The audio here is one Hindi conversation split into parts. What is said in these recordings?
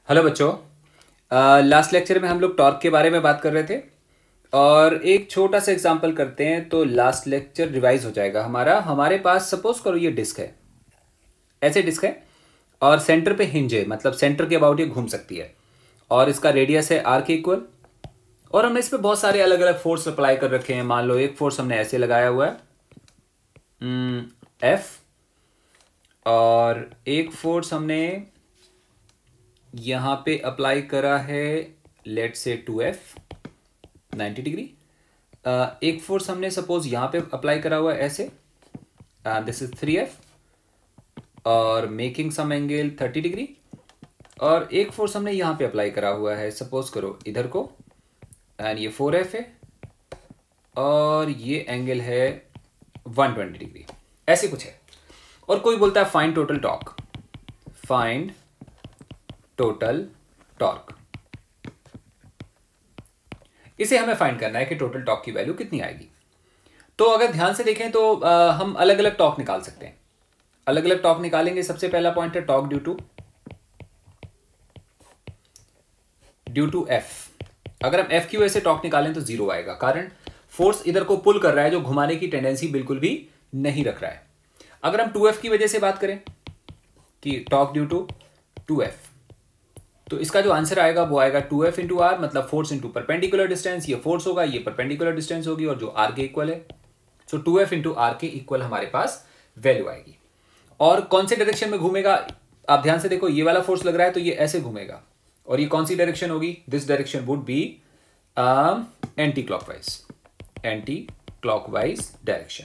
हेलो बच्चों। लास्ट लेक्चर में हम लोग टॉर्क के बारे में बात कर रहे थे और एक छोटा सा एग्जांपल करते हैं तो लास्ट लेक्चर रिवाइज हो जाएगा हमारे पास सपोज करो ये डिस्क है, ऐसे डिस्क है और सेंटर पे हिंज है, मतलब सेंटर के अबाउट ये घूम सकती है और इसका रेडियस है आर के इक्वल और हमने इस पर बहुत सारे अलग अलग फोर्स अप्लाई कर रखे हैं। मान लो एक फोर्स हमने ऐसे लगाया हुआ है एफ और एक फोर्स हमने यहां पे अप्लाई करा है लेट से 2F 90 डिग्री। एक फोर्स हमने सपोज यहां पे अप्लाई करा हुआ है ऐसे, दिस इज 3F और मेकिंग सम एंगल 30 डिग्री। और एक फोर्स हमने यहां पे अप्लाई करा हुआ है, सपोज करो इधर को, एंड ये 4F है और ये एंगल है 120 डिग्री, ऐसे कुछ है। और कोई बोलता है find total torque, find total torque. इसे हमें फाइंड करना है कि टोटल टॉर्क की वैल्यू कितनी आएगी। तो अगर ध्यान से देखें तो हम अलग अलग टॉर्क निकाल सकते हैं, अलग अलग टॉर्क निकालेंगे। सबसे पहला पॉइंट है टॉर्क ड्यू टू एफ। अगर हम एफ की वजह से टॉर्क निकालें तो जीरो आएगा, कारण फोर्स इधर को पुल कर रहा है जो घुमाने की टेंडेंसी बिल्कुल भी नहीं रख रहा है। अगर हम 2F की वजह से बात करें कि टॉर्क ड्यू टू 2F, तो इसका जो आंसर आएगा वो आएगा 2F इंटू आर, मतलब फोर्स इंटू परपेंडिकुलर डिस्टेंस। ये फोर्स होगा, ये परपेंडिकुलर डिस्टेंस होगी और जो आर के इक्वल है, सो 2F इंटू आर के इक्वल हमारे पास वैल्यू आएगी। और कौन से डायरेक्शन में घूमेगा आप ध्यान से देखो, ये वाला फोर्स लग रहा है तो ये ऐसे घूमेगा और ये कौन सी डायरेक्शन होगी, this direction would be anti clockwise direction.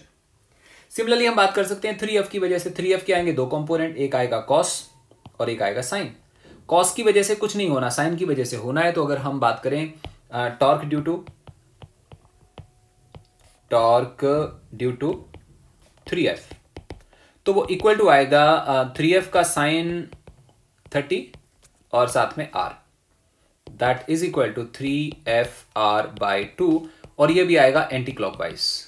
Similarly हम बात कर सकते हैं 3F की वजह से। 3F के आएंगे दो कंपोनेंट, एक आएगा कॉस और एक आएगा साइन। कॉस की वजह से कुछ नहीं होना, साइन की वजह से होना है। तो अगर हम बात करें टॉर्क ड्यू टू 3F, तो वो इक्वल टू आएगा 3F का साइन 30 और साथ में R, that is equal to 3FR/2 और ये भी आएगा एंटी क्लॉकवाइज।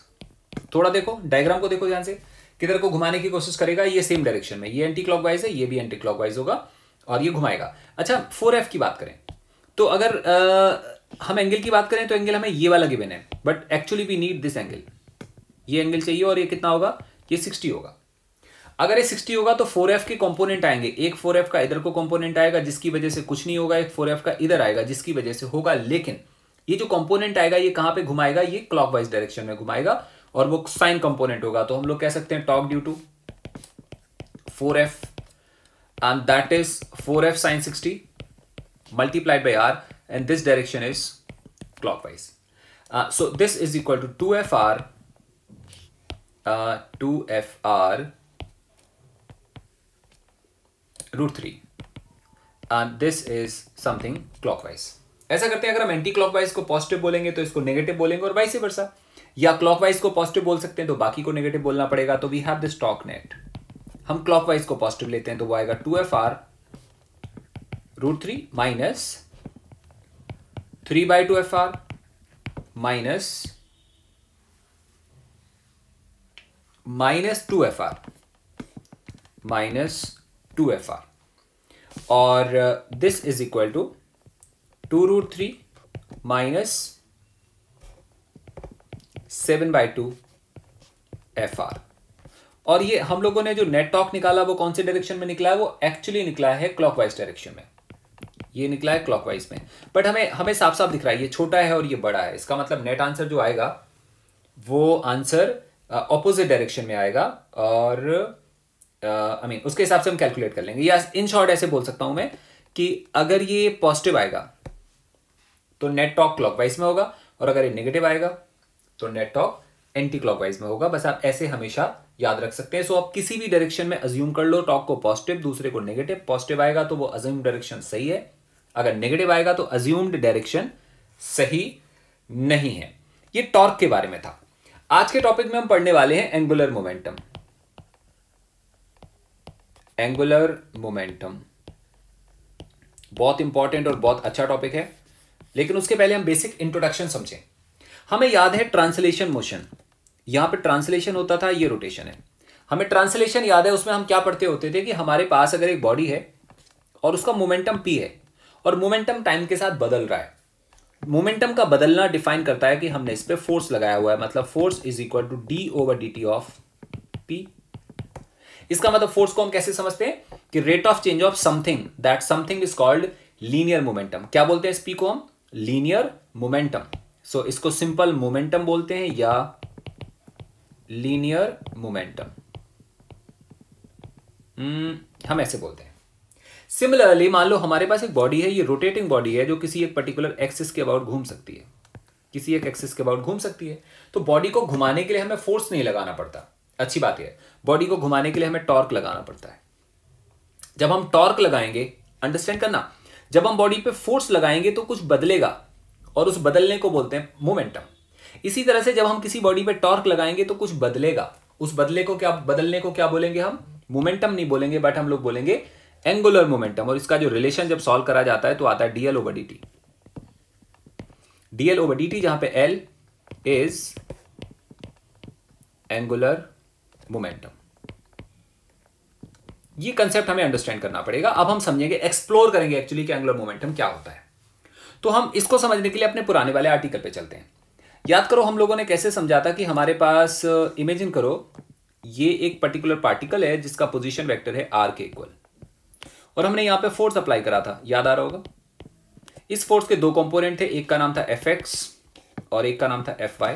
थोड़ा देखो डायग्राम को, देखो ध्यान से, किधर को घुमाने की कोशिश करेगा, ये सेम डायरेक्शन में, ये एंटी क्लॉकवाइज है, ये भी एंटी क्लॉकवाइज होगा और ये घुमाएगा। अच्छा 4F की बात करें तो अगर हम एंगल की बात करें तो एंगल हमें ये वाला गिवन है, but actually we need this angle, ये एंगल चाहिए और ये कितना होगा, ये 60 होगा। अगर ये 60 होगा तो 4F के कंपोनेंट आएंगे, एक 4F का इधर को कंपोनेंट आएगा जिसकी वजह से कुछ नहीं होगा, एक 4F का इधर आएगा जिसकी वजह से होगा। लेकिन ये जो कंपोनेंट आएगा ये कहां पे घुमाएगा, ये क्लॉकवाइज डायरेक्शन में घुमाएगा और वो साइन कंपोनेंट होगा। तो हम लोग कह सकते हैं torque due to 4F and that is 4F sin 60 multiplied by R, and this direction is clockwise. So this is equal to 2FR √3 and this is something clockwise. ऐसा करते हैं, अगर हम एंटी क्लॉकवाइज को पॉजिटिव बोलेंगे तो इसको नेगेटिव बोलेंगे और वाइस वर्सा, या क्लॉकवाइज को पॉजिटिव बोल सकते हैं तो बाकी को नेगेटिव बोलना पड़ेगा। तो we have this torque net. हम क्लॉकवाइज को पॉजिटिव लेते हैं तो वो आएगा 2FR √3 minus 3/2FR minus 2FR और this is equal to 2√3 minus 7/2FR। और ये हम लोगों ने जो नेट टॉर्क निकाला वो कौन से डायरेक्शन में निकला है, वो एक्चुअली निकला है क्लॉकवाइज डायरेक्शन में, ये निकला है क्लॉकवाइज में। बट हमें साफ साफ दिख रहा है ये छोटा है और ये बड़ा है, इसका मतलब नेट आंसर जो आएगा वो आंसर ऑपोजिट डायरेक्शन में आएगा और उसके हिसाब से हम कैलकुलेट कर लेंगे। या इन शॉर्ट ऐसे बोल सकता हूं मैं कि अगर ये पॉजिटिव आएगा तो नेट टॉर्क क्लॉकवाइज में होगा और अगर ये नेगेटिव आएगा तो नेट टॉर्क एंटी क्लॉकवाइज में होगा। बस आप ऐसे हमेशा याद रख सकते हैं। सो आप किसी भी डायरेक्शन में अज्यूम कर लो, टॉर्क को पॉजिटिव दूसरे को नेगेटिव। पॉजिटिव आएगा तो वो अज्यूम डायरेक्शन सही है, अगर नेगेटिव आएगा तो अज्यूम्ड डायरेक्शन सही नहीं है। ये टॉर्क के बारे में था। आज के टॉपिक में हम पढ़ने वाले हैं एंगुलर मोमेंटम। एंगुलर मोमेंटम बहुत इंपॉर्टेंट और बहुत अच्छा टॉपिक है, लेकिन उसके पहले हम बेसिक इंट्रोडक्शन समझें। हमें याद है ट्रांसलेशन मोशन, यहां पे ट्रांसलेशन होता था, ये रोटेशन है। हमें ट्रांसलेशन याद है, उसमें हम क्या पढ़ते होते थे कि हमारे पास अगर एक बॉडी है और उसका मोमेंटम p है और मोमेंटम टाइम के साथ बदल रहा है। मोमेंटम का बदलना डिफाइन करता है कि हमने इस पे फोर्स लगाया हुआ है, मतलब force is equal to d/dt of p। इसका मतलब फोर्स को हम कैसे समझते हैं कि rate of change of something, that something is called linear momentum. क्या बोलते हैं इस p को हम? Linear momentum. सो इसको सिंपल मोमेंटम बोलते हैं या लीनियर मोमेंटम, हम ऐसे बोलते हैं। सिमिलरली मान लो हमारे पास एक बॉडी है, ये रोटेटिंग बॉडी है जो किसी एक पर्टिकुलर एक्सिस के अबाउट घूम सकती है, किसी एक एक्सिस के अबाउट घूम सकती है। तो बॉडी को घुमाने के लिए हमें फोर्स नहीं लगाना पड़ता। अच्छी बात है, बॉडी को घुमाने के लिए हमें टॉर्क लगाना पड़ता है। जब हम टॉर्क लगाएंगे, अंडरस्टैंड करना, जब हम बॉडी पे फोर्स लगाएंगे तो कुछ बदलेगा और उस बदलने को बोलते हैं मोमेंटम। इसी तरह से जब हम किसी बॉडी पे टॉर्क लगाएंगे तो कुछ बदलेगा, उस बदलने को क्या बोलेंगे हम? मोमेंटम नहीं बोलेंगे, बट हम लोग बोलेंगे एंगुलर मोमेंटम। और इसका जो रिलेशन जब सॉल्व करा जाता है तो आता है dl/dt। dl/dt जहां पे l इज एंगुलर मोमेंटम। ये कंसेप्ट हमें अंडरस्टैंड करना पड़ेगा। अब हम समझेंगे, एक्सप्लोर करेंगे एक्चुअली कि एंगुलर मोमेंटम क्या होता है। तो हम इसको समझने के लिए अपने पुराने वाले आर्टिकल पे चलते हैं। याद करो हम लोगों ने कैसे समझा था कि हमारे पास, इमेजिन करो ये एक पर्टिकुलर पार्टिकल है जिसका पोजीशन वेक्टर है r के इक्वल, और हमने यहां पे फोर्स अप्लाई करा था, याद आ रहा होगा। इस फोर्स के दो कंपोनेंट थे, एक का नाम था Fx और एक का नाम था Fy।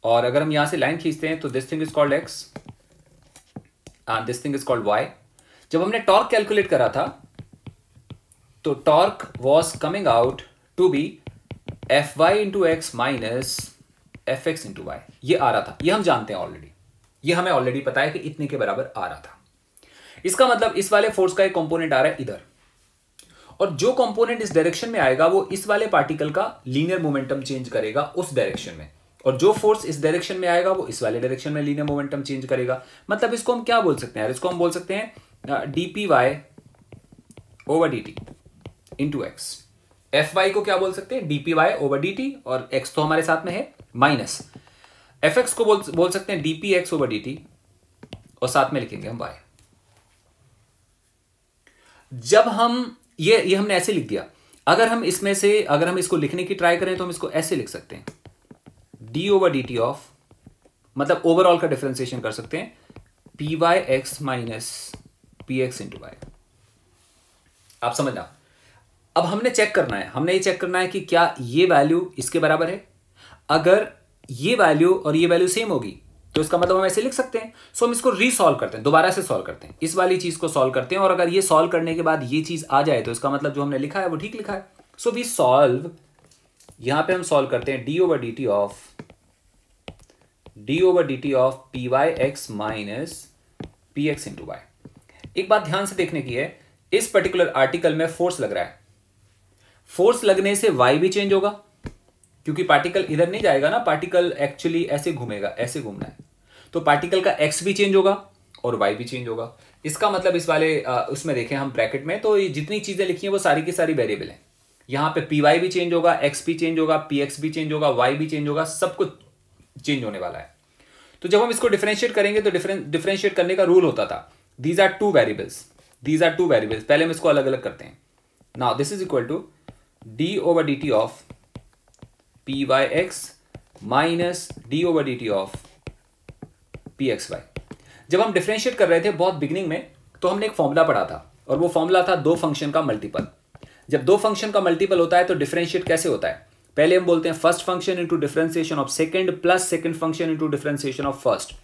और अगर हम यहां से लाइन खींचते हैं तो this thing is called x and this thing is called y। जब हमने टॉर्क कैलकुलेट करा था तो torque was coming out to be Fy into x minus Fx into y. ये आ रहा था, ये हम जानते हैं ऑलरेडी, ये हमें ऑलरेडी पता है कि इतने के बराबर आ रहा था। इसका मतलब इस वाले फोर्स का एक कंपोनेंट आ रहा है इधर, और जो कंपोनेंट इस डायरेक्शन में आएगा वो इस वाले पार्टिकल का लीनियर मोमेंटम चेंज करेगा उस डायरेक्शन में, और जो फोर्स इस डायरेक्शन में आएगा वो इस वाले डायरेक्शन में लीनियर मोमेंटम चेंज करेगा। मतलब इसको हम क्या बोल सकते हैं यार? इसको हम बोल सकते हैं dpy/dt इंटू एक्स। Fy को क्या बोल सकते हैं? dpy/dt, और x तो हमारे साथ में है माइनस। Fx को बोल सकते हैं dpx/dt, और साथ में लिखेंगे हम y। जब हम ये हमने ऐसे लिख दिया। अगर हम इसमें से, अगर हम इसको लिखने की ट्राई करें तो हम इसको ऐसे लिख सकते हैं d/dt ऑफ, मतलब ओवरऑल का डिफरेंशिएशन कर सकते हैं, pyx minus px into y. आप समझना। अब हमने चेक करना है, हमने ये चेक करना है कि क्या ये वैल्यू इसके बराबर है। अगर ये वैल्यू और ये वैल्यू सेम होगी तो इसका मतलब हम ऐसे लिख सकते हैं। सो हम इसको रीसॉल्व करते हैं, दोबारा से सॉल्व करते हैं, इस वाली चीज को सॉल्व करते हैं, और अगर ये सॉल्व करने के बाद ये चीज आ जाए तो इसका मतलब जो हमने लिखा है वो ठीक लिखा है। सो वी सॉल्व, यहां पे हम सॉल्व करते हैं d/dt of pyx minus px into y. एक बात ध्यान से देखने की है, इस पर्टिकुलर आर्टिकल में फोर्स लग रहा है, फोर्स लगने से y भी चेंज होगा, क्योंकि पार्टिकल इधर नहीं जाएगा ना, पार्टिकल एक्चुअली ऐसे घूमेगा, ऐसे घूमना है, तो पार्टिकल का x भी चेंज होगा और y भी चेंज होगा। इसका मतलब इस वाले उसमें देखें हम ब्रैकेट में, तो ये जितनी चीजें लिखी हैं वो सारी की सारी वेरिएबल हैं। यहाँ पे py भी चेंज होगा, x भी चेंज होगा, px भी चेंज होगा, y भी चेंज होगा, सब कुछ चेंज होने वाला है। तो जब हम इसको डिफरेंशिएट करेंगे तो डिफरेंशिएट करने का रूल होता था, these are two variables, these are two variables. पहले हम इसको अलग अलग करते हैं। Now this is equal to d/dt of pyx minus d/dt of pxy। जब हम डिफरेंशिएट कर रहे थे बहुत बिगिनिंग में, तो हमने एक फॉर्मूला पढ़ा था, और वो फॉर्मूला था दो फंक्शन का मल्टीपल। जब दो फंक्शन का मल्टीपल होता है तो डिफरेंशिएट कैसे होता है? पहले हम बोलते हैं first function into differentiation of second plus second function into differentiation of first,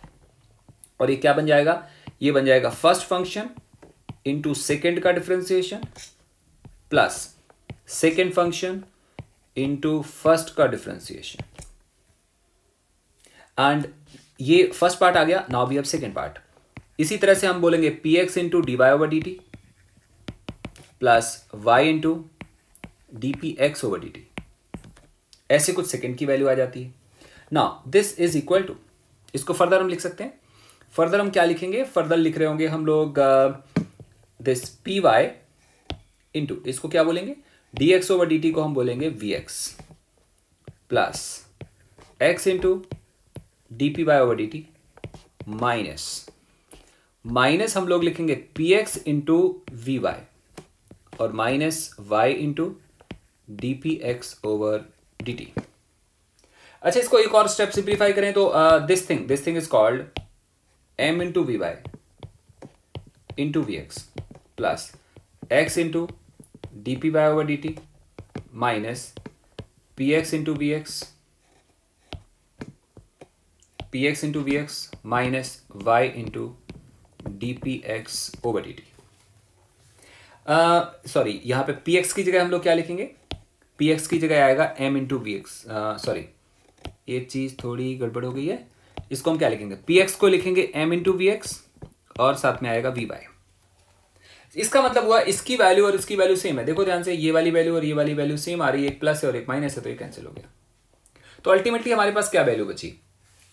और ये क्या बन जाएगा? ये बन जाएगा फर्स्ट फंक्शन इंटू सेकंड का डिफरेंशिएशन प्लस सेकंड फंक्शन इंटू फर्स्ट का डिफरेंशिएशन। एंड ये फर्स्ट पार्ट आ गया, now we have second part. इसी तरह से हम बोलेंगे px into dy/dt plus y into dpx/dt। ऐसे कुछ सेकंड की वैल्यू आ जाती है। Now this is equal to, इसको फर्दर हम लिख सकते हैं। फर्दर हम क्या लिखेंगे? फर्दर लिख रहे होंगे हम लोग दिस py इंटू, इसको क्या बोलेंगे? dx/dt को हम बोलेंगे vx plus x into dpy/dt minus हम लोग लिखेंगे px इंटू vy और minus y into d p x over d t. अच्छा, इसको एक और स्टेप सिंप्लीफाई करें तो this thing is called m into v y into v x plus x into d p y over d t minus p x into v x minus y into d p x over d t. Sorry, यहां पे पी एक्स की जगह हम लोग क्या लिखेंगे? पी एक्स की जगह आएगा m into v x. Sorry, ये चीज थोड़ी गड़बड़ हो गई है। इसको हम क्या लिखेंगे? पी एक्स को लिखेंगे m इंटू वी एक्स और साथ में आएगा वी वाई। इसका मतलब हुआ इसकी वैल्यू और इसकी वैल्यू सेम है। देखो ध्यान से, ये वाली वैल्यू और ये वाली वैल्यू सेम आ रही है, एक प्लस है और एक माइनस है, तो ये कैंसिल हो गया। तो अल्टीमेटली हमारे पास क्या वैल्यू बची?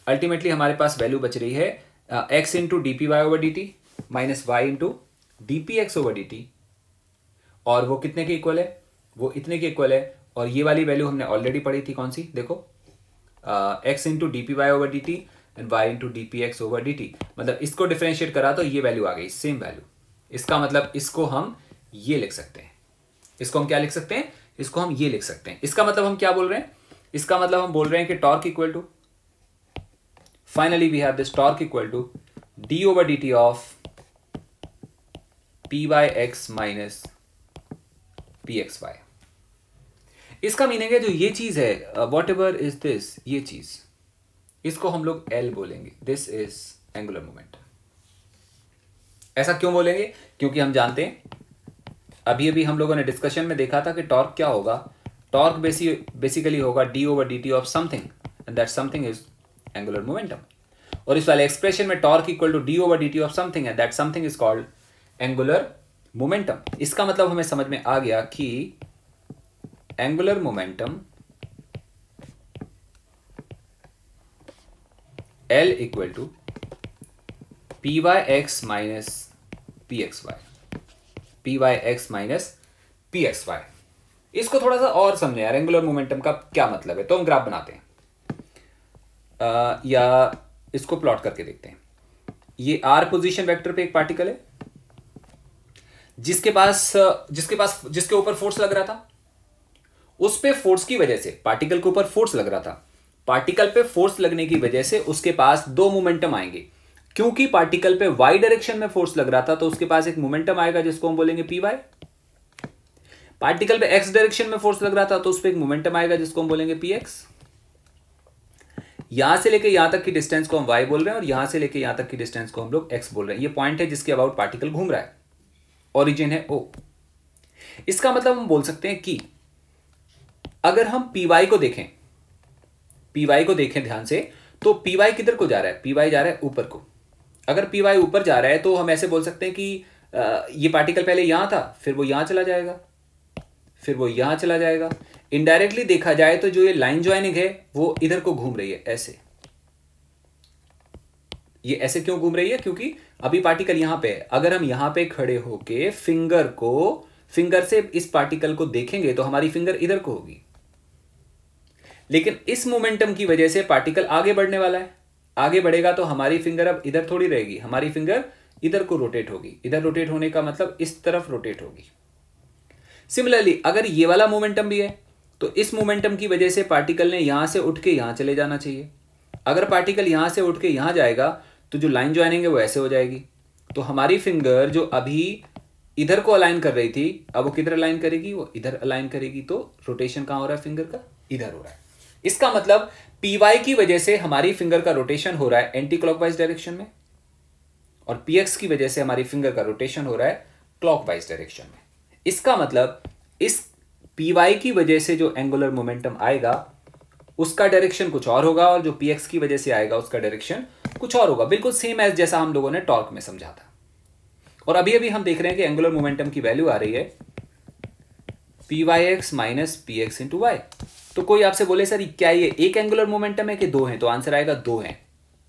अल्टीमेटली हमारे पास वैल्यू बच रही है x into d p y over d t minus y into d p x over d t, और वो कितने के इक्वल है? वो इतने के इक्वल है। और ये वाली वैल्यू हमने ऑलरेडी पढ़ी थी, कौन सी? देखो, x into d p y over d t and y into d p x over d t. मतलब इसको डिफरेंशिएट करा तो ये वैल्यू आ गई, सेम वैल्यू। इसका मतलब इसको हम ये लिख सकते हैं। इसको हम क्या लिख सकते हैं? इसको हम ये लिख सकते हैं। इसका मतलब हम क्या बोल रहे हैं? इसका मतलब हम बोल रहे हैं कि torque equal to, finally we have this torque equal to d over d t of p y x minus p x y. इसका मीनिंग है जो ये चीज है, वॉट एवर इज दिस, ये चीज, इसको हम लोग L बोलेंगे। This is angular momentum. ऐसा क्यों बोलेंगे? क्योंकि हम जानते हैं, अभी अभी हम लोगों ने डिस्कशन में देखा था कि टॉर्क क्या होगा। टॉर्क बेसिकली होगा d over d t of something and that something is angular momentum. और इस वाले एक्सप्रेशन में torque equal to d over d t of something and that something is called angular momentum. इसका मतलब हमें समझ में आ गया कि angular momentum L equal to p y x minus p x y, p y x minus p x y. इसको थोड़ा सा और समझे यार, एंगुलर मोमेंटम का क्या मतलब है। तो हम ग्राफ बनाते हैं या इसको प्लॉट करके देखते हैं। ये r पोजीशन वेक्टर पे एक पार्टिकल है जिसके ऊपर फोर्स लग रहा था। उस पे फोर्स की वजह से, पार्टिकल के ऊपर फोर्स लग रहा था, पार्टिकल पे फोर्स लगने की वजह से उसके पास दो मोमेंटम आएंगे। क्योंकि पार्टिकल पे y डायरेक्शन में फोर्स लग रहा था तो उसके पास एक मोमेंटम आएगा जिसको हम बोलेंगे पी वाई। पार्टिकल पे x डायरेक्शन में फोर्स लग रहा था तो उस पर एक मोमेंटम आएगा जिसको हम बोलेंगे पी एक्स। यहां से लेके यहां तक की डिस्टेंस को हम y बोल रहे हैं और यहां से लेके यहां तक की डिस्टेंस को हम लोग x बोल रहे हैं। ये पॉइंट है जिसके अबाउट पार्टिकल घूम रहा है, ओरिजिन है O। इसका मतलब हम बोल सकते हैं कि अगर हम पी वाई को देखें, पी वाई को देखें ध्यान से, तो पी वाई किधर को जा रहा है? पी वाई जा रहा है ऊपर को। अगर पी वाई ऊपर जा रहा है तो हम ऐसे बोल सकते हैं कि ये पार्टिकल पहले यहां था, फिर वो यहां चला जाएगा, फिर वो यहां चला जाएगा। इनडायरेक्टली देखा जाए तो जो ये लाइन ज्वाइनिंग है वो इधर को घूम रही है, ऐसे। ये ऐसे क्यों घूम रही है? क्योंकि अभी पार्टिकल यहां पे है। अगर हम यहां पे खड़े होके फिंगर से इस पार्टिकल को देखेंगे तो हमारी फिंगर इधर को होगी, लेकिन इस मोमेंटम की वजह से पार्टिकल आगे बढ़ने वाला है। आगे बढ़ेगा तो हमारी फिंगर अब इधर थोड़ी रहेगी, हमारी फिंगर इधर को रोटेट होगी। इधर रोटेट होने का मतलब इस तरफ रोटेट होगी। सिमिलरली अगर ये वाला मोमेंटम भी है तो इस मोमेंटम की वजह से पार्टिकल ने यहां से उठ के यहां चले जाना चाहिए। अगर पार्टिकल यहां से उठ के यहां जाएगा तो जो लाइन ज्वाइनिंग है वो ऐसे हो जाएगी। तो हमारी फिंगर जो अभी इधर को अलाइन कर रही थी, अब वो किधर अलाइन करेगी? वो इधर अलाइन करेगी। तो रोटेशन कहां हो रहा है फिंगर का? इधर हो रहा है। इसका मतलब पी वाई की वजह से हमारी फिंगर का रोटेशन हो रहा है एंटी क्लॉकवाइज डायरेक्शन में, और पी एक्स की वजह से हमारी फिंगर का रोटेशन हो रहा है क्लॉकवाइज डायरेक्शन में। इसका मतलब इस पी वाई की वजह से जो एंगुलर मोमेंटम आएगा उसका डायरेक्शन कुछ और होगा, और जो पी एक्स की वजह से आएगा उसका डायरेक्शन कुछ और होगा। बिल्कुल सेम एज जैसा हम लोगों ने टॉर्क में समझा था। और अभी अभी हम देख रहे हैं कि एंगुलर मोमेंटम की वैल्यू आ रही है p y x minus p x into y. तो कोई आपसे बोले सर क्या ये एक एंगुलर मोमेंटम है कि दो है? तो आंसर आएगा दो है।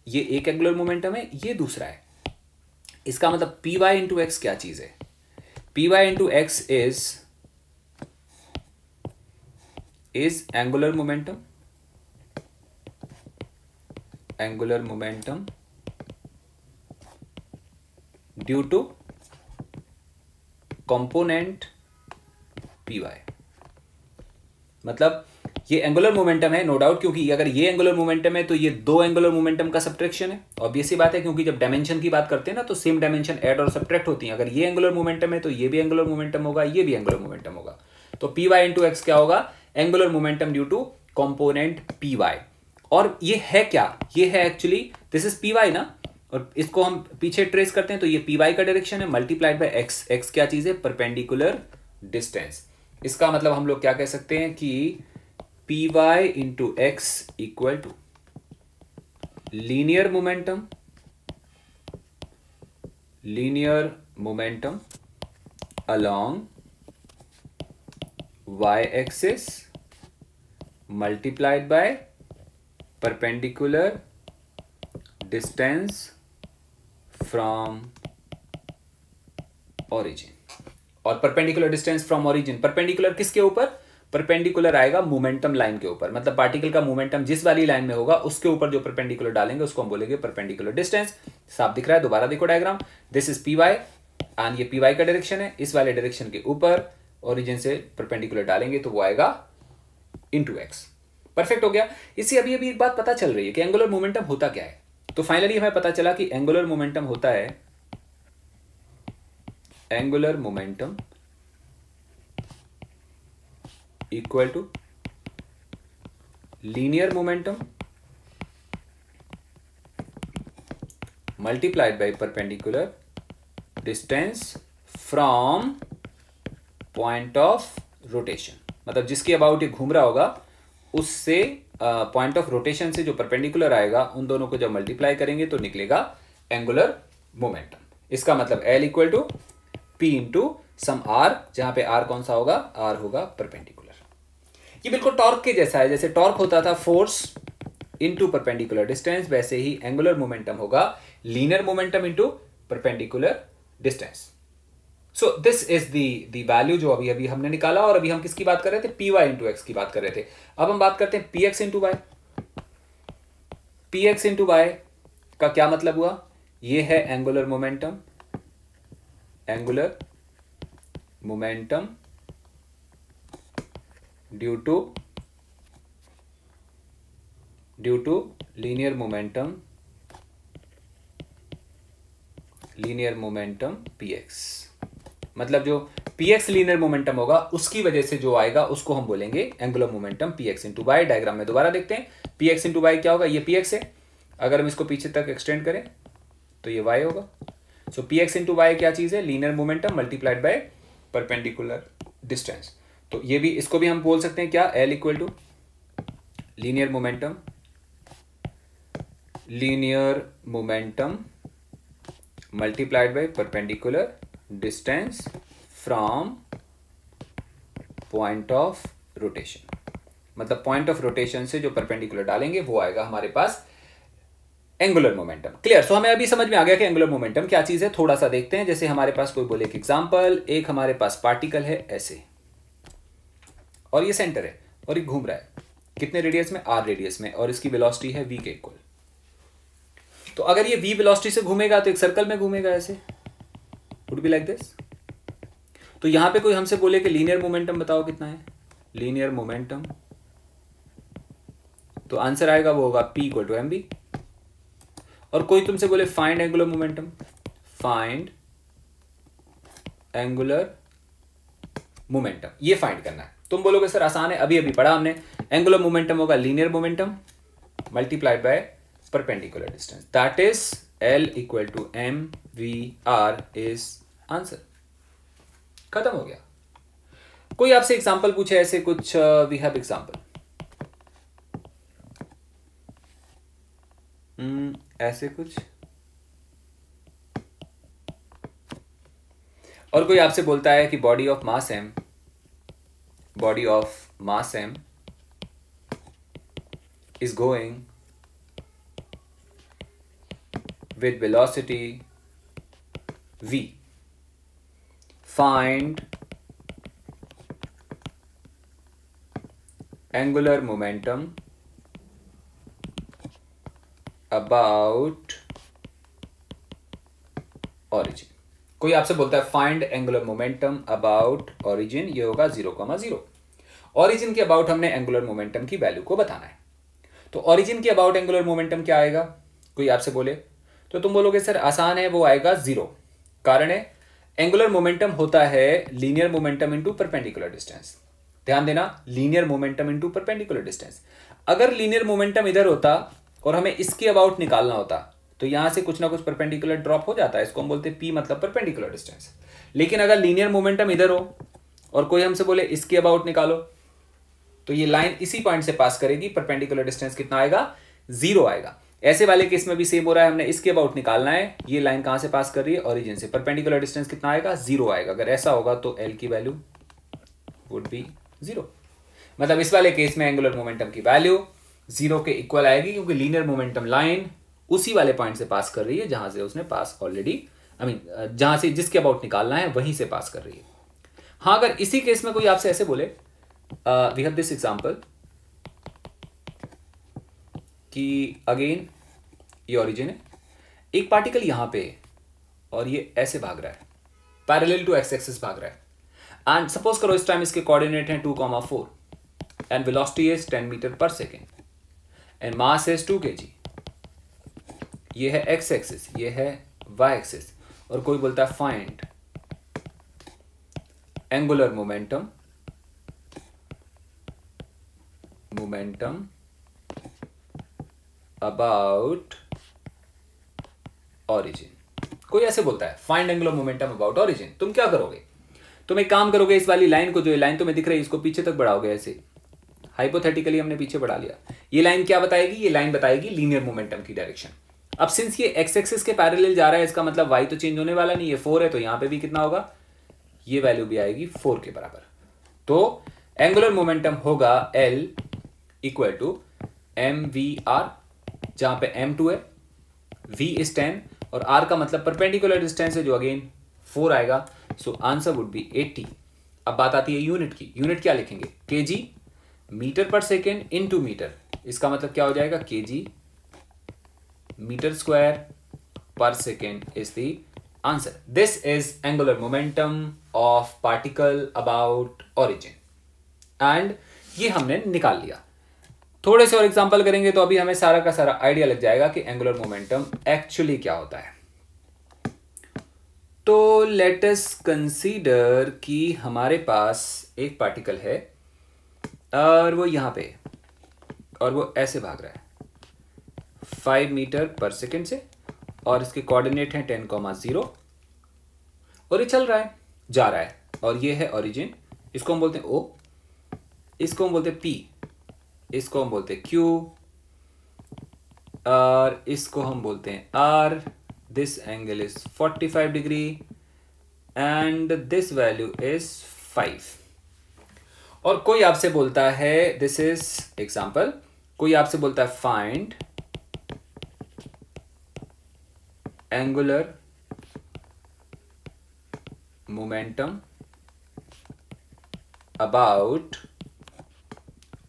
ये एक एंगुलर मोमेंटम है, ये दूसरा है। इसका मतलब पी वाई इंटू एक्स क्या चीज है? P y into x is angular momentum, angular momentum due to component p y. मतलब ये एंगुलर मोमेंटम है नो डाउट, क्योंकि अगर ये एंगुलर मोमेंटम है तो ये दो एंगुलर मोमेंटम का सब्ट्रैक्शन है। ऑब्वियस सी बात है, क्योंकि जब डायमेंशन की बात करते हैं ना तो सेम डायमेंशन ऐड और सब्ट्रैक्ट होती हैं। अगर ये एंगुलर मोमेंटम है तो ये भी एंगुलर मोमेंटम होगा, ये भी एंगुलर मोमेंटम होगा। तो पी वाई इंटू एक्स क्या होगा? Angular momentum due to component p y. और ये है क्या? ये है actually this is p y ना, और इसको हम पीछे ट्रेस करते हैं तो ये पी वाई का डायरेक्शन है मल्टीप्लाइड बाय एक्स। एक्स क्या चीज है? Perpendicular distance. इसका मतलब हम लोग क्या कह सकते हैं कि p y into x equal to linear momentum along y axis multiplied by perpendicular distance from origin। और perpendicular distance from origin, perpendicular किसके ऊपर? परपेंडिकुलर आएगा मोमेंटम लाइन के ऊपर। मतलब पार्टिकल का मोमेंटम जिस वाली लाइन में होगा उसके ऊपर जो परपेंडिकुलर डालेंगे उसको हम बोलेंगे परपेंडिकुलर डिस्टेंस। साफ दिख रहा है? दोबारा देखो diagram, this is p y and ये पी वाई का डायरेक्शन है। इस वाले डायरेक्शन के ऊपर ओरिजिन से परपेंडिकुलर डालेंगे तो वो आएगा इंटू एक्स। परफेक्ट हो गया। इससे अभी अभी एक बात पता चल रही है कि एंगुलर मोमेंटम होता क्या है। तो फाइनली हमें पता चला कि एंगुलर मोमेंटम होता है angular momentum equal to linear momentum multiplied by perpendicular distance from point of rotation. मतलब जिसके अबाउट ये घूम रहा होगा उससे पॉइंट ऑफ रोटेशन से जो परपेंडिकुलर आएगा उन दोनों को जब मल्टीप्लाई करेंगे तो निकलेगा एंगुलर मोमेंटम। इसका मतलब L equal to P into some R, जहां पे R कौन सा होगा? R होगा परपेंडिकुलर। ये बिल्कुल टॉर्क के जैसा है। जैसे टॉर्क होता था फोर्स इंटू परपेंडिकुलर डिस्टेंस, वैसे ही एंगुलर मोमेंटम होगा linear momentum into perpendicular distance. So this is the value जो अभी अभी हमने निकाला। और अभी हम किसकी बात कर रहे थे? पी वाई इंटू एक्स की बात कर रहे थे। अब हम बात करते हैं p x into y. P x into y का क्या मतलब हुआ? ये है angular momentum due to linear momentum p x. मतलब जो पी एक्स लीनियर मोमेंटम होगा उसकी वजह से जो आएगा उसको हम बोलेंगे angular momentum p x into y. Diagram में दोबारा देखते हैं, पी एक्स इंटू वाई क्या होगा? ये पी एक्स है, अगर हम इसको पीछे तक एक्सटेंड करें तो ये वाई होगा। सो पी एक्स इंटू वाई क्या चीज है? Linear momentum multiplied by perpendicular distance. तो ये भी, इसको भी हम बोल सकते हैं क्या? L equal to linear momentum multiplied by perpendicular distance from point of rotation. मतलब पॉइंट ऑफ रोटेशन से जो परपेंडिकुलर डालेंगे वो आएगा हमारे पास एंगुलर मोमेंटम। क्लियर? सो हमें अभी समझ में आ गया कि एंगुलर मोमेंटम क्या चीज है। थोड़ा सा देखते हैं। जैसे हमारे पास कोई बोले एक एग्जांपल, एक हमारे पास पार्टिकल है ऐसे, और ये सेंटर है और ये घूम रहा है कितने रेडियस में? R रेडियस में, और इसकी वेलोसिटी है v के इक्वल। तो अगर ये v वेलोसिटी से घूमेगा तो एक सर्कल में घूमेगा ऐसे, वुड बी लाइक दिस। तो यहां पे कोई हमसे बोले कि लीनियर मोमेंटम बताओ कितना है? लीनियर मोमेंटम, तो आंसर आएगा वो होगा P इक्वल टू mv। और कोई तुमसे बोले find angular momentum, find angular momentum, ये फाइंड करना है। तुम बोलोगे सर आसान है, अभी अभी पढ़ा हमने। एंगुलर मोमेंटम होगा linear momentum multiplied by perpendicular distance, that is L equal to mv/r is answer. खत्म हो गया। कोई आपसे एग्जांपल पूछे ऐसे कुछ, वी हैव एग्जांपल ऐसे कुछ, और कोई आपसे बोलता है कि body of mass m is going with velocity v, find angular momentum about origin। कोई आपसे बोलता है find angular momentum about origin, ये होगा 0,0। ओरिजिन के अबाउट हमने एंगुलर मोमेंटम की वैल्यू को बताना है। तो ओरिजिन के अबाउट एंगुलर मोमेंटम क्या आएगा, कोई आपसे बोले तो तुम बोलोगे सर आसान है, वो आएगा 0। कारण है एंगुलर मोमेंटम होता है linear momentum into perpendicular distance. ध्यान देना, linear momentum into perpendicular distance. अगर लीनियर मोमेंटम इधर होता और हमें इसके अबाउट निकालना होता तो यहां से कुछ ना कुछ परपेंडिकुलर ड्रॉप हो जाता है, इसको हम बोलते हैं P मतलब परपेंडिकुलर डिस्टेंस। लेकिन अगर लीनियर मोमेंटम इधर हो और कोई हमसे बोले इसके अबाउट निकालो, तो ये लाइन इसी पॉइंट से पास करेगी, परपेंडिकुलर डिस्टेंस कितना आएगा, 0 आएगा। ऐसे वाले केस में भी सेम हो रहा है, हमने इसके अबाउट निकालना है, ये लाइन कहां से पास कर रही है, ओरिजिन से, परपेंडिकुलर डिस्टेंस कितना आएगा, 0 आएगा। अगर ऐसा होगा तो L की वैल्यू वुड बी 0। मतलब इस वाले केस में एंगुलर मोमेंटम की वैल्यू 0 के इक्वल आएगी, क्योंकि लीनियर मोमेंटम लाइन उसी वाले पॉइंट से पास कर रही है जहां से उसने पास ऑलरेडी, जहां से जिसके अबाउट निकालना है वहीं से पास कर रही है। हाँ, अगर इसी केस में कोई आपसे ऐसे बोले, वी हैव दिस एग्जांपल कि अगेन ये ओरिजिन है, एक पार्टिकल यहां पे और ये ऐसे भाग रहा है, पैरेलल टू एक्स एक्सिस भाग रहा है। एंड सपोज करो इस टाइम इसके कोऑर्डिनेट हैं 2,4 एंड वेलोसिटी इज 10 मीटर पर second and mass is 2 kg। ये है एक्स एक्सिस, ये है वाई एक्सिस, और कोई बोलता है find angular momentum about origin. कोई ऐसे बोलता है find angular momentum about origin. तुम क्या करोगे, तुम एक काम करोगे, इस वाली लाइन को, जो ये लाइन तुम्हें दिख रही है, इसको पीछे तक बढ़ाओगे। ऐसे हाइपोथेटिकली हमने पीछे बढ़ा लिया। ये लाइन क्या बताएगी, ये लाइन बताएगी लीनियर मोमेंटम की डायरेक्शन। अब सिंस ये एक्स एक्सिस के पैरेलल जा रहा है, इसका मतलब वाई तो चेंज होने वाला नहीं, ये 4 है, तो यहां पे भी कितना होगा, ये वैल्यू भी आएगी 4 के बराबर। तो एंगुलर मोमेंटम होगा L इक्वल टू mvr, जहां पे m2 है, v इज 10 और r का मतलब परपेंडिकुलर डिस्टेंस है जो अगेन 4 आएगा। So answer would be 80। अब बात आती है यूनिट की। यूनिट क्या लिखेंगे, kg मीटर पर सेकेंड इनटू मीटर। इसका मतलब क्या हो जाएगा, kg metre square per second is the answer. This is angular momentum of particle about origin and ये हमने निकाल लिया। थोड़े से और एग्जांपल करेंगे तो अभी हमें सारा का सारा आइडिया लग जाएगा कि एंगुलर मोमेंटम एक्चुअली क्या होता है। तो लेट अस कंसीडर कि हमारे पास एक पार्टिकल है और वो यहां पे और वो ऐसे भाग रहा है 5 मीटर पर सेकेंड से, और इसके कोऑर्डिनेट हैं 10,0 और ये चल रहा है, जा रहा है, और ये है ओरिजिन। इसको हम बोलते हैं O, इसको हम बोलते हैं P, इसको हम बोलते हैं Q और इसको हम बोलते हैं R। This angle is 45 degree and this value is 5। और कोई आपसे बोलता है, दिस इज एग्जांपल, कोई आपसे बोलता है find angular momentum about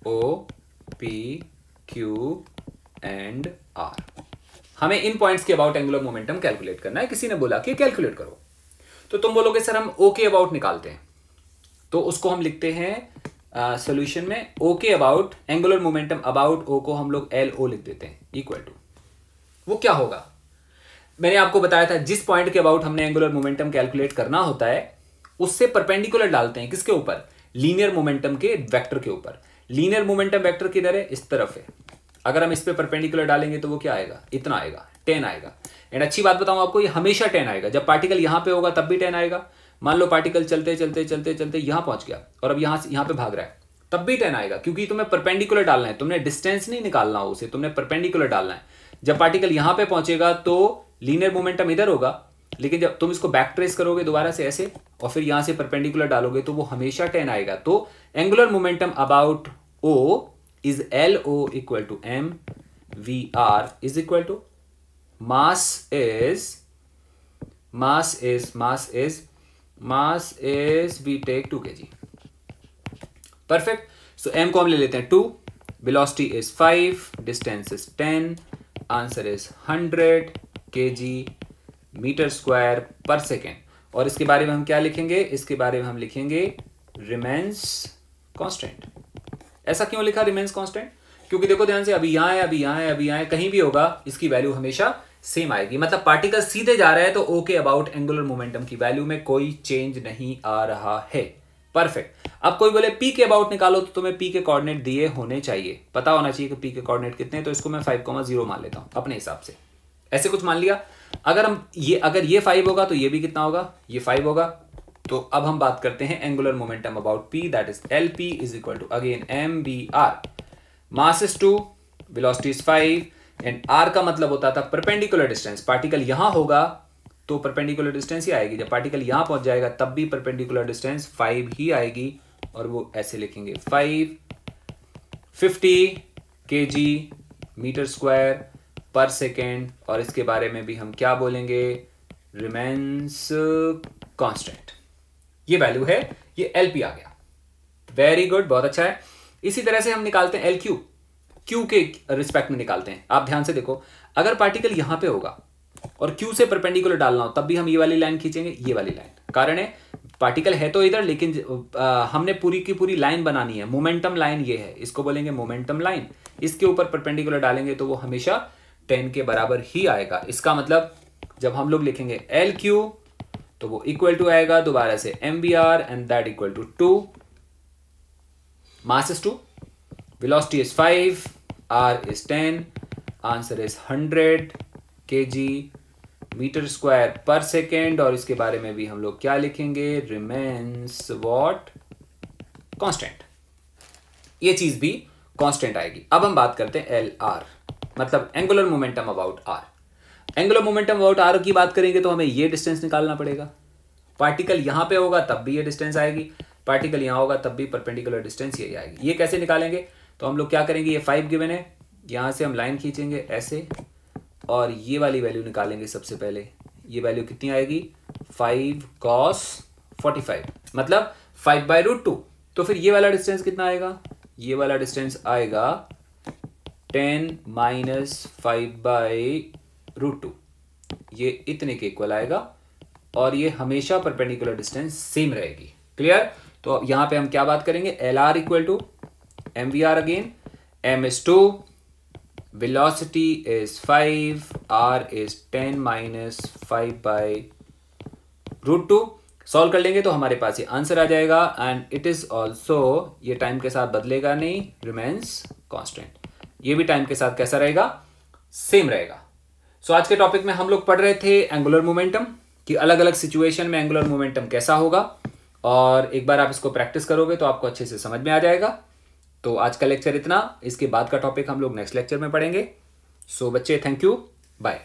O, P, Q and R। हमें इन पॉइंट्स के अबाउट एंगुलर मोमेंटम कैलकुलेट करना है। किसी ने बोला कि कैलकुलेट करो, तो तुम बोलोगे सर हम O के अबाउट निकालते हैं, तो उसको हम लिखते हैं सॉल्यूशन में O के about, angular momentum about O को हम लोग LO लिख देते हैं इक्वल टू, वो क्या होगा, मैंने आपको बताया था जिस पॉइंट के अबाउट हमने एंगुलर मोमेंटम कैलकुलेट करना होता है उससे परपेंडिकुलर डालते हैं। किसके ऊपर, लीनियर मोमेंटम के वेक्टर के ऊपर। लीनियर मोमेंटम वेक्टर किधर है, इस तरफ है। अगर हम इस पे परपेंडिकुलर डालेंगे तो वो क्या आएगा, इतना आएगा, 10 आएगा। एंड अच्छी बात बताऊं आपको, ये हमेशा 10 आएगा। जब पार्टिकल यहां पे होगा तब भी 10 आएगा। मान लो पार्टिकल चलते चलते चलते चलते यहां पहुंच गया और अब यहां पे भाग रहा है, तब भी 10 आएगा, क्योंकि तुम्हें परपेंडिकुलर डालना है, तुमने डिस्टेंस नहीं निकालना हो उसे, तुमने परपेंडिकुलर डालना है। जब पार्टिकल यहां पे पहुंचेगा तो लीनियर मोमेंटम इधर होगा, लेकिन जब तुम इसको बैक ट्रेस करोगे दोबारा से ऐसे और फिर यहां से परपेंडिकुलर डालोगे तो वो हमेशा 10 आएगा। तो angular momentum about O is LO equal to mvr is equal to mass is we take 2 kg। perfect। so m को हम ले लेते हैं 2, velocity is 5, distance is 10, answer is 100 kg metre square per second. और इसके बारे में हम क्या लिखेंगे, इसके बारे में हम लिखेंगे रिमेन्स कांस्टेंट। ऐसा क्यों लिखा रिमेन्स कांस्टेंट? क्योंकि देखो ध्यान से, अभी यहां है, अभी यहां है, अभी यहां है, कहीं भी होगा इसकी वैल्यू हमेशा सेम आएगी। मतलब पार्टिकल सीधे जा रहा है तो ओके अबाउट एंगुलर मोमेंटम की वैल्यू में कोई चेंज नहीं आ रहा है। परफेक्ट। अब कोई बोले पी के अबाउट निकालो, तो तुम्हें पी के कोऑर्डिनेट दिए होने चाहिए, पता होना चाहिए कि पी के कोऑर्डिनेट कितने हैं। तो इसको मैं 5,0 मान लेता हूं अपने हिसाब से, ऐसे कुछ मान लिया। अगर ये 5 होगा तो ये भी कितना होगा, ये 5 होगा। तो अब हम बात करते हैं angular momentum about p, that is l p is equal to again m b r. Mass is 2, velocity is 5 and r का मतलब होता था परपेंडिकुलर डिस्टेंस। पार्टिकल यहां होगा तो परपेंडिकुलर डिस्टेंस ही आएगी, जब पार्टिकल यहां पहुंच जाएगा तब भी परपेंडिकुलर डिस्टेंस 5 ही आएगी। और वो ऐसे लिखेंगे 550 kg metre square per second. और इसके बारे में भी हम क्या बोलेंगे, रिमेन्स कांस्टेंट। ये वैल्यू है, ये एल पी आ गया। वेरी गुड, बहुत अच्छा है। इसी तरह से हम निकालते हैं एल क्यू, क्यू के रिस्पेक्ट में निकालते हैं। आप ध्यान से देखो, अगर पार्टिकल यहां पे होगा और क्यू से परपेंडिकुलर डालना हो तब भी हम ये वाली लाइन खींचेंगे, ये वाली लाइन। कारण है पार्टिकल है तो इधर, लेकिन हमने पूरी की पूरी लाइन बनानी है, मोमेंटम लाइन ये है, इसको बोलेंगे मोमेंटम लाइन। इसके ऊपर परपेंडिकुलर डालेंगे तो वो हमेशा 10 के बराबर ही आएगा। इसका मतलब जब हम लोग लिखेंगे एल क्यू तो वो इक्वल टू आएगा दोबारा से m b r and that equal to 2। Mass is 2, velocity is 5, r is 10, answer is 100 kg metre square per second. और इसके बारे में भी हम लोग क्या लिखेंगे, रिमेन्स व्हाट, कांस्टेंट। ये चीज भी कांस्टेंट आएगी। अब हम बात करते हैं एल आर, मतलब angular momentum about r. Angular momentum about r की बात करेंगे तो हमें ये डिस्टेंस निकालना पड़ेगा। पार्टिकल यहां पे होगा तब भी ये डिस्टेंस आएगी, पार्टिकल यहां होगा तब भी परपेंडिकुलर डिस्टेंस यही आएगी। ये कैसे निकालेंगे, तो हम लोग क्या करेंगे, ये 5 गिवन है, यहां से हम लाइन खींचेंगे ऐसे और ये वाली वैल्यू निकालेंगे। सबसे पहले ये वैल्यू कितनी आएगी, 5 cos 45, मतलब 5/√2। तो फिर ये वाला डिस्टेंस कितना आएगा, ये वाला डिस्टेंस आएगा 10 - 5/√2। ये इतने के इक्वल आएगा और ये हमेशा परपेंडिकुलर डिस्टेंस सेम रहेगी। क्लियर? तो यहां पे हम क्या बात करेंगे, l r equal to m v r again, m is 2, velocity is 5, r is 10 - 5/√2। Solve कर लेंगे तो हमारे पास ये आंसर आ जाएगा एंड इट इज ऑल्सो, ये टाइम के साथ बदलेगा नहीं, रिमेन्स कांस्टेंट। ये भी टाइम के साथ कैसा रहेगा, सेम रहेगा। सो आज के टॉपिक में हम लोग पढ़ रहे थे एंगुलर मोमेंटम कि अलग अलग सिचुएशन में एंगुलर मोमेंटम कैसा होगा, और एक बार आप इसको प्रैक्टिस करोगे तो आपको अच्छे से समझ में आ जाएगा। तो आज का लेक्चर इतना, इसके बाद का टॉपिक हम लोग नेक्स्ट लेक्चर में पढ़ेंगे। सो बच्चे, थैंक यू, बाय।